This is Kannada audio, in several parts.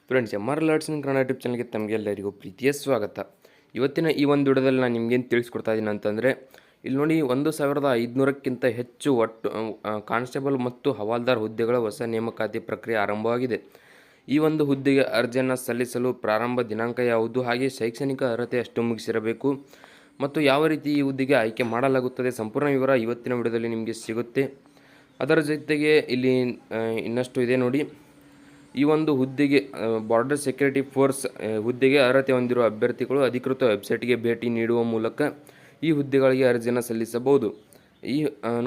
ಫ್ರೆಂಡ್ಸ್, MRL ಆರ್ಟ್ಸ್ ಇನ್ ಕನ್ನಡ ಯೂಟ್ಯೂಬ್ ಚಾನಲ್ಗೆ ತಮಗೆಲ್ಲರಿಗೂ ಪ್ರೀತಿಯ ಸ್ವಾಗತ. ಇವತ್ತಿನ ಈ ಒಂದು ವಿಡಿಯೋದಲ್ಲಿ ನಾನು ನಿಮಗೇನು ತಿಳಿಸ್ಕೊಡ್ತಾ ಇದ್ದೀನಿ ಅಂತಂದರೆ, ಇಲ್ಲಿ ನೋಡಿ 1500ಕ್ಕಿಂತ ಹೆಚ್ಚು ಒಟ್ಟು ಕಾನ್ಸ್ಟೇಬಲ್ ಮತ್ತು ಹವಾಲ್ದಾರ್ ಹುದ್ದೆಗಳ ಹೊಸ ನೇಮಕಾತಿ ಪ್ರಕ್ರಿಯೆ ಆರಂಭವಾಗಿದೆ. ಈ ಒಂದು ಹುದ್ದೆಗೆ ಅರ್ಜಿಯನ್ನು ಸಲ್ಲಿಸಲು ಪ್ರಾರಂಭ ದಿನಾಂಕ ಯಾವುದು, ಹಾಗೆ ಶೈಕ್ಷಣಿಕ ಅರ್ಹತೆ ಎಷ್ಟು ಮುಗಿಸಿರಬೇಕು ಮತ್ತು ಯಾವ ರೀತಿ ಈ ಹುದ್ದೆಗೆ ಆಯ್ಕೆ ಮಾಡಲಾಗುತ್ತದೆ, ಸಂಪೂರ್ಣ ವಿವರ ಇವತ್ತಿನ ವಿಡಿಯೋದಲ್ಲಿ ನಿಮಗೆ ಸಿಗುತ್ತೆ. ಅದರ ಜೊತೆಗೆ ಇಲ್ಲಿ ಇನ್ನಷ್ಟು ಇದೆ ನೋಡಿ. ಈ ಒಂದು ಹುದ್ದೆಗೆ ಬಾರ್ಡರ್ ಸೆಕ್ಯೂರಿಟಿ ಫೋರ್ಸ್ ಹುದ್ದೆಗೆ ಅರ್ಹತೆ ಹೊಂದಿರುವ ಅಭ್ಯರ್ಥಿಗಳು ಅಧಿಕೃತ ವೆಬ್ಸೈಟ್ಗೆ ಭೇಟಿ ನೀಡುವ ಮೂಲಕ ಈ ಹುದ್ದೆಗಳಿಗೆ ಅರ್ಜಿಯನ್ನು ಸಲ್ಲಿಸಬಹುದು. ಈ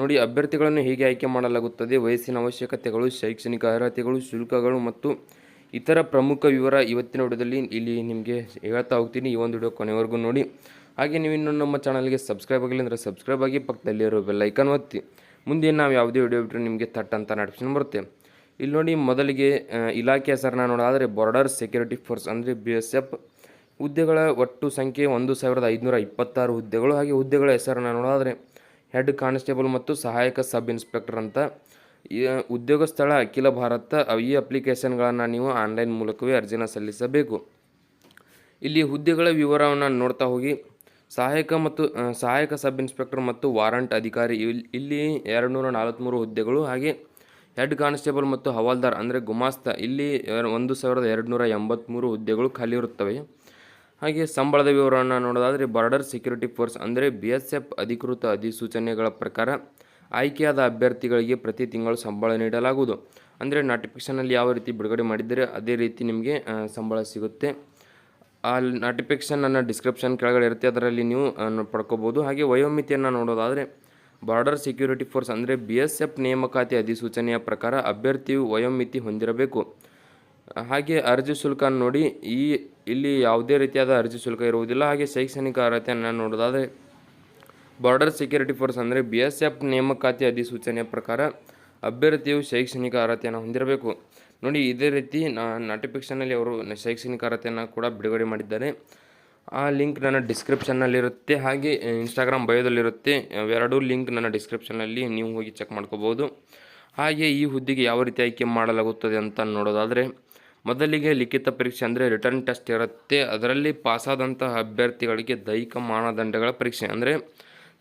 ನೋಡಿ, ಅಭ್ಯರ್ಥಿಗಳನ್ನು ಹೇಗೆ ಆಯ್ಕೆ ಮಾಡಲಾಗುತ್ತದೆ, ವಯಸ್ಸಿನ ಅವಶ್ಯಕತೆಗಳು, ಶೈಕ್ಷಣಿಕ ಅರ್ಹತೆಗಳು, ಶುಲ್ಕಗಳು ಮತ್ತು ಇತರ ಪ್ರಮುಖ ವಿವರ ಇವತ್ತಿನ ವಿಡಿಯೋದಲ್ಲಿ ಇಲ್ಲಿ ನಿಮಗೆ ಹೇಳ್ತಾ ಹೋಗ್ತೀನಿ. ಈ ಒಂದು ವಿಡಿಯೋ ಕೊನೆವರೆಗೂ ನೋಡಿ. ಹಾಗೆ ನೀವು ಇನ್ನೂ ನಮ್ಮ ಚಾನಲ್ಗೆ ಸಬ್ಸ್ಕ್ರೈಬ್ ಆಗಿಲ್ಲ ಅಂದರೆ ಸಬ್ಸ್ಕ್ರೈಬ್ ಆಗಿ, ಪಕ್ಕದಲ್ಲಿರೋ ಬೆಲ್ ಐಕಾನ್ ಒತ್ತಿ. ಮುಂದೆ ನಾವು ಯಾವುದೇ ವಿಡಿಯೋ ಬಿಟ್ಟರೆ ನಿಮಗೆ ಥಟ್ ಅಂತ ನೋಟಿಫಿಕೇಶನ್ ಬರುತ್ತೆ. ಇಲ್ಲಿ ನೋಡಿ, ಮೊದಲಿಗೆ ಇಲಾಖೆ ಹೆಸರನ್ನ ನೋಡೋದಾದರೆ ಬಾರ್ಡರ್ ಸೆಕ್ಯೂರಿಟಿ ಫೋರ್ಸ್ ಅಂದರೆ BSF ಹುದ್ದೆಗಳ ಒಟ್ಟು ಸಂಖ್ಯೆ 1526 ಹುದ್ದೆಗಳು. ಹಾಗೆ ಹುದ್ದೆಗಳ ಹೆಸರನ್ನು ನೋಡೋದಾದರೆ ಹೆಡ್ ಕಾನ್ಸ್ಟೇಬಲ್ ಮತ್ತು ಸಹಾಯಕ ಸಬ್ ಇನ್ಸ್ಪೆಕ್ಟರ್ ಅಂತ. ಈ ಉದ್ಯೋಗ ಸ್ಥಳ ಅಖಿಲ ಭಾರತ. ಈ ಅಪ್ಲಿಕೇಶನ್ಗಳನ್ನು ನೀವು ಆನ್ಲೈನ್ ಮೂಲಕವೇ ಅರ್ಜಿನ ಸಲ್ಲಿಸಬೇಕು. ಇಲ್ಲಿ ಹುದ್ದೆಗಳ ವಿವರವನ್ನು ನೋಡ್ತಾ ಹೋಗಿ, ಸಹಾಯಕ ಸಬ್ ಇನ್ಸ್ಪೆಕ್ಟರ್ ಮತ್ತು ವಾರಂಟ್ ಅಧಿಕಾರಿ ಇಲ್ಲಿ 243 ಹುದ್ದೆಗಳು. ಹಾಗೆ ಹೆಡ್ ಕಾನ್ಸ್ಟೇಬಲ್ ಮತ್ತು ಹವಾಲ್ದಾರ್ ಅಂದರೆ ಗುಮಾಸ್ತ ಇಲ್ಲಿ 1283 ಹುದ್ದೆಗಳು ಖಾಲಿ ಇರುತ್ತವೆ. ಹಾಗೆ ಸಂಬಳದ ವಿವರವನ್ನು ನೋಡೋದಾದರೆ ಬಾರ್ಡರ್ ಸೆಕ್ಯೂರಿಟಿ ಫೋರ್ಸ್ ಅಂದರೆ BSF ಅಧಿಕೃತ ಅಧಿಸೂಚನೆಗಳ ಪ್ರಕಾರ ಆಯ್ಕೆಯಾದ ಅಭ್ಯರ್ಥಿಗಳಿಗೆ ಪ್ರತಿ ತಿಂಗಳು ಸಂಬಳ ನೀಡಲಾಗುವುದು. ಅಂದರೆ ನೋಟಿಫಿಕೇಷನಲ್ಲಿ ಯಾವ ರೀತಿ ಬಿಡುಗಡೆ ಮಾಡಿದರೆ ಅದೇ ರೀತಿ ನಿಮಗೆ ಸಂಬಳ ಸಿಗುತ್ತೆ. ಆ ನೋಟಿಫಿಕೇಷನ್ ನನ್ನ ಡಿಸ್ಕ್ರಿಪ್ಷನ್ ಕೆಳಗಡೆ ಇರುತ್ತೆ, ಅದರಲ್ಲಿ ನೀವು ಪಡ್ಕೋಬೋದು. ಹಾಗೆ ವಯೋಮಿತಿಯನ್ನು ನೋಡೋದಾದರೆ ಬಾರ್ಡರ್ ಸೆಕ್ಯೂರಿಟಿ ಫೋರ್ಸ್ ಅಂದರೆ BSF ನೇಮಕಾತಿ ಅಧಿಸೂಚನೆಯ ಪ್ರಕಾರ ಅಭ್ಯರ್ಥಿಯು ವಯೋಮಿತಿ ಹೊಂದಿರಬೇಕು. ಹಾಗೆ ಅರ್ಜಿ ಶುಲ್ಕ ನೋಡಿ, ಇಲ್ಲಿ ಯಾವುದೇ ರೀತಿಯಾದ ಅರ್ಜಿ ಶುಲ್ಕ ಇರುವುದಿಲ್ಲ. ಹಾಗೆ ಶೈಕ್ಷಣಿಕ ಅರ್ಹತೆಯನ್ನು ನೋಡೋದಾದರೆ ಬಾರ್ಡರ್ ಸೆಕ್ಯೂರಿಟಿ ಫೋರ್ಸ್ ಅಂದರೆ BSF ನೇಮಕಾತಿ ಅಧಿಸೂಚನೆಯ ಪ್ರಕಾರ ಅಭ್ಯರ್ಥಿಯು ಶೈಕ್ಷಣಿಕ ಅರ್ಹತೆಯನ್ನು ಹೊಂದಿರಬೇಕು. ನೋಡಿ, ಇದೇ ರೀತಿ ನೋಟಿಫಿಕೇಷನಲ್ಲಿ ಅವರು ಶೈಕ್ಷಣಿಕ ಅರ್ಹತೆಯನ್ನು ಕೂಡ ಬಿಡುಗಡೆ ಮಾಡಿದ್ದಾರೆ. ಆ ಲಿಂಕ್ ನನ್ನ ಡಿಸ್ಕ್ರಿಪ್ಷನ್ನಲ್ಲಿರುತ್ತೆ, ಹಾಗೆ ಇನ್ಸ್ಟಾಗ್ರಾಮ್ ಬಯೋದಲ್ಲಿರುತ್ತೆ. ಎರಡೂ ಲಿಂಕ್ ನನ್ನ ಡಿಸ್ಕ್ರಿಪ್ಷನಲ್ಲಿ ನೀವು ಹೋಗಿ ಚೆಕ್ ಮಾಡ್ಕೋಬೋದು. ಹಾಗೆ ಈ ಹುದ್ದೆಗೆ ಯಾವ ರೀತಿ ಆಯ್ಕೆ ಮಾಡಲಾಗುತ್ತದೆ ಅಂತ ನೋಡೋದಾದರೆ, ಮೊದಲಿಗೆ ಲಿಖಿತ ಪರೀಕ್ಷೆ ಅಂದರೆ ರಿಟರ್ನ್ ಟೆಸ್ಟ್ ಇರುತ್ತೆ. ಅದರಲ್ಲಿ ಪಾಸಾದಂತಹ ಅಭ್ಯರ್ಥಿಗಳಿಗೆ ದೈಹಿಕ ಮಾನದಂಡಗಳ ಪರೀಕ್ಷೆ ಅಂದರೆ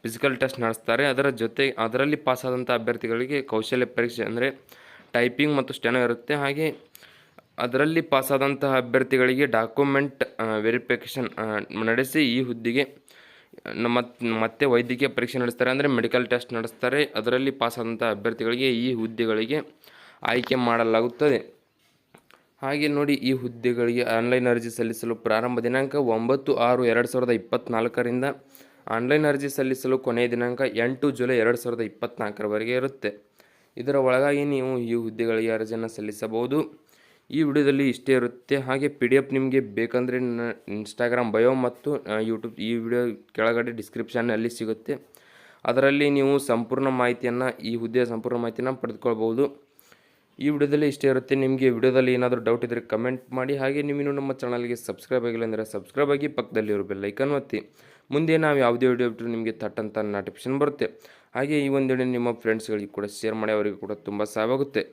ಫಿಸಿಕಲ್ ಟೆಸ್ಟ್ ನಡೆಸ್ತಾರೆ. ಅದರಲ್ಲಿ ಪಾಸಾದಂಥ ಅಭ್ಯರ್ಥಿಗಳಿಗೆ ಕೌಶಲ್ಯ ಪರೀಕ್ಷೆ ಅಂದರೆ ಟೈಪಿಂಗ್ ಮತ್ತು ಸ್ಟೆನೋ ಇರುತ್ತೆ. ಹಾಗೆ ಅದರಲ್ಲಿ ಪಾಸಾದಂತಹ ಅಭ್ಯರ್ಥಿಗಳಿಗೆ ಡಾಕ್ಯುಮೆಂಟ್ ವೆರಿಫಿಕೇಷನ್ ನಡೆಸಿ ಈ ಹುದ್ದೆಗೆ ಮತ್ತೆ ವೈದ್ಯಕೀಯ ಪರೀಕ್ಷೆ ನಡೆಸ್ತಾರೆ, ಅಂದರೆ ಮೆಡಿಕಲ್ ಟೆಸ್ಟ್ ನಡೆಸ್ತಾರೆ. ಅದರಲ್ಲಿ ಪಾಸಾದಂಥ ಅಭ್ಯರ್ಥಿಗಳಿಗೆ ಈ ಹುದ್ದೆಗಳಿಗೆ ಆಯ್ಕೆ ಮಾಡಲಾಗುತ್ತದೆ. ಹಾಗೆ ನೋಡಿ, ಈ ಹುದ್ದೆಗಳಿಗೆ ಆನ್ಲೈನ್ ಅರ್ಜಿ ಸಲ್ಲಿಸಲು ಪ್ರಾರಂಭ ದಿನಾಂಕ 9/6/2024ರಿಂದ ಆನ್ಲೈನ್ ಅರ್ಜಿ ಸಲ್ಲಿಸಲು ಕೊನೆಯ ದಿನಾಂಕ 8 ಜುಲೈ 2024ರವರೆಗೆ ಇರುತ್ತೆ. ಇದರ ಒಳಗಾಗಿ ನೀವು ಈ ಹುದ್ದೆಗಳಿಗೆ ಅರ್ಜಿಯನ್ನು ಸಲ್ಲಿಸಬಹುದು. ಈ ವಿಡಿಯೋದಲ್ಲಿ ಇಷ್ಟೇ ಇರುತ್ತೆ. ಹಾಗೆ PDF ನಿಮಗೆ ಬೇಕಂದರೆ ನನ್ನ ಇನ್ಸ್ಟಾಗ್ರಾಮ್ ಬಯೋ ಮತ್ತು ಯೂಟ್ಯೂಬ್ ಈ ವಿಡಿಯೋ ಕೆಳಗಡೆ ಡಿಸ್ಕ್ರಿಪ್ಷನ್ನಲ್ಲಿ ಸಿಗುತ್ತೆ. ಅದರಲ್ಲಿ ನೀವು ಈ ಹುದ್ದೆಯ ಸಂಪೂರ್ಣ ಮಾಹಿತಿಯನ್ನು ಪಡೆದುಕೊಳ್ಬೋದು. ಈ ವಿಡಿಯೋದಲ್ಲಿ ಇಷ್ಟೇ ಇರುತ್ತೆ. ನಿಮಗೆ ವಿಡಿಯೋದಲ್ಲಿ ಏನಾದರೂ ಡೌಟ್ ಇದ್ದರೆ ಕಮೆಂಟ್ ಮಾಡಿ. ಹಾಗೆ ನೀವು ನಮ್ಮ ಚಾನಲ್ಗೆ ಸಬ್ಸ್ಕ್ರೈಬ್ ಆಗಿಲ್ಲ ಅಂದರೆ ಸಬ್ಸ್ಕ್ರೈಬ್ ಆಗಿ, ಪಕ್ಕದಲ್ಲಿರೋ ಬೆಲ್ ಐಕಾನ್ ಒತ್ತಿ. ಮುಂದೆ ನಾವು ಯಾವುದೇ ವಿಡಿಯೋ ಬಿಟ್ಟರೆ ನಿಮಗೆ ಥಟ್ ಅಂತ ನೋಟಿಫಿಕೇಶನ್ ಬರುತ್ತೆ. ಹಾಗೆ ಈ ಒಂದು ವಿಡಿಯೋ ನಿಮ್ಮ ಫ್ರೆಂಡ್ಸ್ಗಳಿಗೆ ಕೂಡ ಶೇರ್ ಮಾಡಿ, ಅವರಿಗೆ ಕೂಡ ತುಂಬ ಸಹಾಯವಾಗುತ್ತೆ.